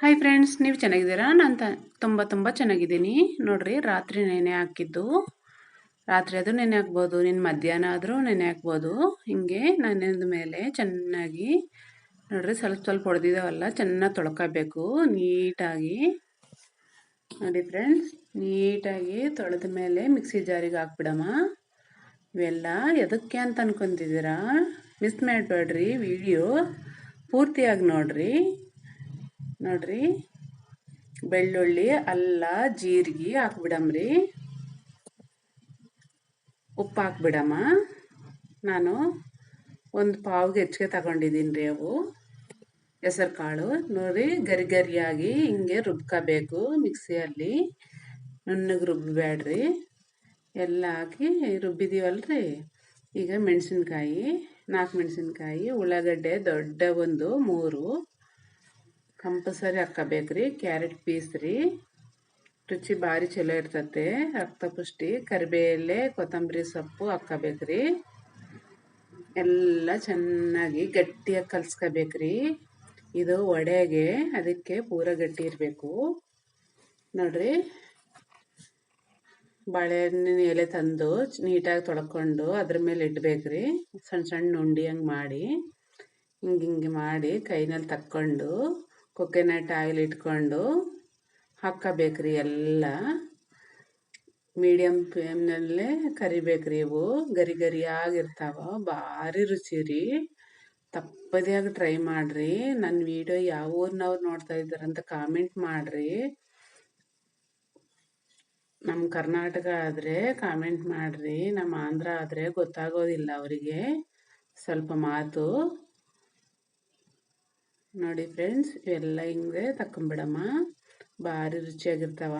Hi friends, ನೀವು ಚೆನ್ನಾಗಿದ್ದೀರಾ? ನಾನು ತುಂಬ ಚೆನ್ನಾಗಿದ್ದೀನಿ. ನೋಡ್ರಿ, ರಾತ್ರಿ ನೆನೆ ಹಾಕಿದ್ದು. ರಾತ್ರಿ ಆದರೂ ನೆನೆ ಹಾಕ್ಬೋದು, ಮಧ್ಯಾಹ್ನ ಆದರೂ ನೆನೆ ಹಾಕ್ಬೋದು. ಹಿಂಗೆ ನೆನೆದ ಮೇಲೆ ಚೆನ್ನಾಗಿ ನೋಡ್ರಿ, ಸ್ವಲ್ಪ ಹೊಡೆದಿದ್ದಾವಲ್ಲ, ಚೆನ್ನಾಗಿ ತೊಳ್ಕೊಬೇಕು ನೀಟಾಗಿ. ನೋಡಿ ಫ್ರೆಂಡ್ಸ್, ನೀಟಾಗಿ ತೊಳೆದ ಮೇಲೆ ಮಿಕ್ಸಿ ಜಾರಿಗೆ ಹಾಕ್ಬಿಡಮ್ಮ. ಇವೆಲ್ಲ ಎದಕ್ಕೆ ಅಂತ ಅನ್ಕೊಂತಿದ್ದೀರಾ? ಮಿಸ್ ಮಾಡಬೇಡ್ರಿ, ವಿಡಿಯೋ ಪೂರ್ತಿಯಾಗಿ ನೋಡ್ರಿ. ಬೆಳ್ಳುಳ್ಳಿ, ಅಲ್ಲ, ಜೀರಿಗೆ ಹಾಕ್ಬಿಡಮ್ರಿ. ಉಪ್ಪು ಹಾಕ್ಬಿಡಮ್ಮ. ನಾನು ಒಂದು ಪಾವ್ಗೆ ಹೆಚ್ಚಿಗೆ ತಗೊಂಡಿದ್ದೀನಿ ರೀ. ಅವು ಹೆಸರು ಕಾಳು ನೋಡಿ, ಗರಿಯಾಗಿ ಹಿಂಗೆ ರುಬ್ಕೋಬೇಕು ಮಿಕ್ಸಿಯಲ್ಲಿ. ನುಣ್ಣಗೆ ರುಬ್ಬಬೇಡ್ರಿ. ಎಲ್ಲ ಹಾಕಿ ರುಬ್ಬಿದೀವಲ್ರಿ. ಈಗ ಮೆಣಸಿನ್ಕಾಯಿ, 4 ಮೆಣಸಿನ್ಕಾಯಿ, ಉಳ್ಳಾಗಡ್ಡೆ ದೊಡ್ಡ ಒಂದು 3 ಕಂಪಲ್ಸರಿ ಹಾಕ್ಕೋಬೇಕ್ರಿ. ಕ್ಯಾರೆಟ್ ಪೀಸ್ ರೀ, ರುಚಿ ಭಾರಿ ಚಲೋ ಇರ್ತತೆ. ರಕ್ತಪುಷ್ಟಿ, ಕರಿಬೇಲೆ, ಕೊತ್ತಂಬರಿ ಸೊಪ್ಪು ಹಾಕ್ಕೋಬೇಕ್ರಿ. ಎಲ್ಲ ಚೆನ್ನಾಗಿ ಗಟ್ಟಿಯಾಗಿ ಕಲಿಸ್ಕೋಬೇಕ್ರಿ. ಇದು ವಡೆಗೆ, ಅದಕ್ಕೆ ಪೂರ ಗಟ್ಟಿ ಇರಬೇಕು. ನೋಡ್ರಿ, ಬಾಳೆಹಣ್ಣಿನ ಎಲೆ ತಂದು ನೀಟಾಗಿ ತೊಳ್ಕೊಂಡು ಅದ್ರ ಮೇಲೆ ಇಡಬೇಕ್ರಿ. ಸಣ್ಣ ಉಂಡೆ ಹಂಗೆ ಮಾಡಿ ಹಿಂಗೆ ಮಾಡಿ ಕೈನಲ್ಲಿ ತಕ್ಕೊಂಡು ಕೊಕೊನಟ್ ಆಯಿಲ್ ಇಟ್ಕೊಂಡು ಹಾಕ್ಕೋಬೇಕ್ರಿ. ಎಲ್ಲ ಮೀಡಿಯಮ್ ಫ್ಲೇಮ್ನಲ್ಲೇ ಕರಿಬೇಕ್ರಿ. ಇವು ಗರಿಯಾಗಿರ್ತಾವ, ಭಾರಿ ರುಚಿ ರೀ. ತಪ್ಪದೆಯಾಗಿ ಟ್ರೈ ಮಾಡಿರಿ. ನನ್ನ ವಿಡಿಯೋ ಯಾವ ಊರಿನವ್ರು ನೋಡ್ತಾ ಇದ್ದಾರಂತ ಕಾಮೆಂಟ್ ಮಾಡಿರಿ. ನಮ್ಮ ಕರ್ನಾಟಕ ಆದರೆ ಕಾಮೆಂಟ್ ಮಾಡಿರಿ, ನಮ್ಮ ಆಂಧ್ರ ಆದರೆ ಗೊತ್ತಾಗೋದಿಲ್ಲ ಅವರಿಗೆ ಸ್ವಲ್ಪ ಮಾತು. ನೋಡಿ ಫ್ರೆಂಡ್ಸ್, ಇವೆಲ್ಲ ಹಿಂಗೆ ತಕೊಂಬಿಡಮ್ಮ. ಭಾರಿ ರುಚಿಯಾಗಿರ್ತಾವ.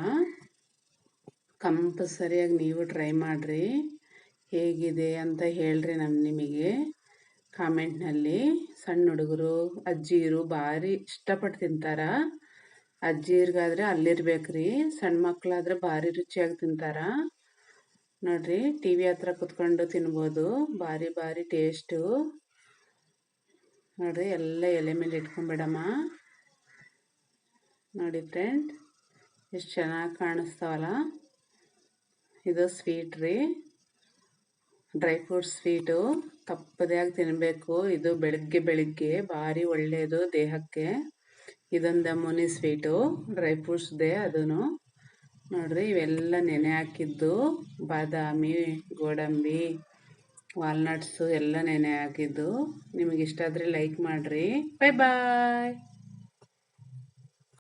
ಕಂಪಲ್ಸರಿಯಾಗಿ ನೀವು ಟ್ರೈ ಮಾಡಿರಿ. ಹೇಗಿದೆ ಅಂತ ಹೇಳ್ರಿ ನಿಮಗೆ ಕಾಮೆಂಟ್ನಲ್ಲಿ. ಸಣ್ಣ ಹುಡುಗರು, ಅಜ್ಜಿಯರು ಭಾರಿ ಇಷ್ಟಪಟ್ಟು ತಿಂತಾರ. ಅಜ್ಜಿಯರಿಗಾದ್ರೆ ಅಲ್ಲಿರ್ಬೇಕ್ರಿ. ಸಣ್ಣ ಮಕ್ಕಳಾದ್ರೆ ಭಾರಿ ರುಚಿಯಾಗಿ ತಿಂತಾರ. ನೋಡ್ರಿ, ಟಿ ವಿ ಹತ್ರ ಕುತ್ಕೊಂಡು ತಿನ್ಬೋದು. ಭಾರಿ ಟೇಸ್ಟು. ನೋಡ್ರಿ, ಎಲ್ಲ ಎಲೆ ಮೇಲೆ ಇಟ್ಕೊಂಬಿಡಮ್ಮ. ನೋಡಿ ಫ್ರೆಂಡ್, ಎಷ್ಟು ಚೆನ್ನಾಗಿ ಕಾಣಿಸ್ತಾವಲ್ಲ. ಇದು ಸ್ವೀಟ್ ರೀ, ಡ್ರೈ ಫ್ರೂಟ್ ಸ್ವೀಟು. ತಪ್ಪದೆಯಾಗಿ ತಿನ್ನಬೇಕು. ಇದು ಬೆಳಿಗ್ಗೆ ಭಾರಿ ಒಳ್ಳೆಯದು ದೇಹಕ್ಕೆ. ಇದೊಂದು ಮುನಿ ಸ್ವೀಟು, ಡ್ರೈ ಫ್ರೂಟ್ಸ್ದೆ ಅದೂ. ನೋಡ್ರಿ, ಇವೆಲ್ಲ ನೆನೆ ಹಾಕಿದ್ದು ಬಾದಾಮಿ, ಗೋಡಂಬಿ, ವಾಲ್ನಟ್ಸು ಎಲ್ಲ ನೆನೆ ಹಾಕಿದ್ದು. ನಿಮಗೆ ಇಷ್ಟ ಆದರೆ ಲೈಕ್ ಮಾಡಿರಿ. ಬಾಯ್.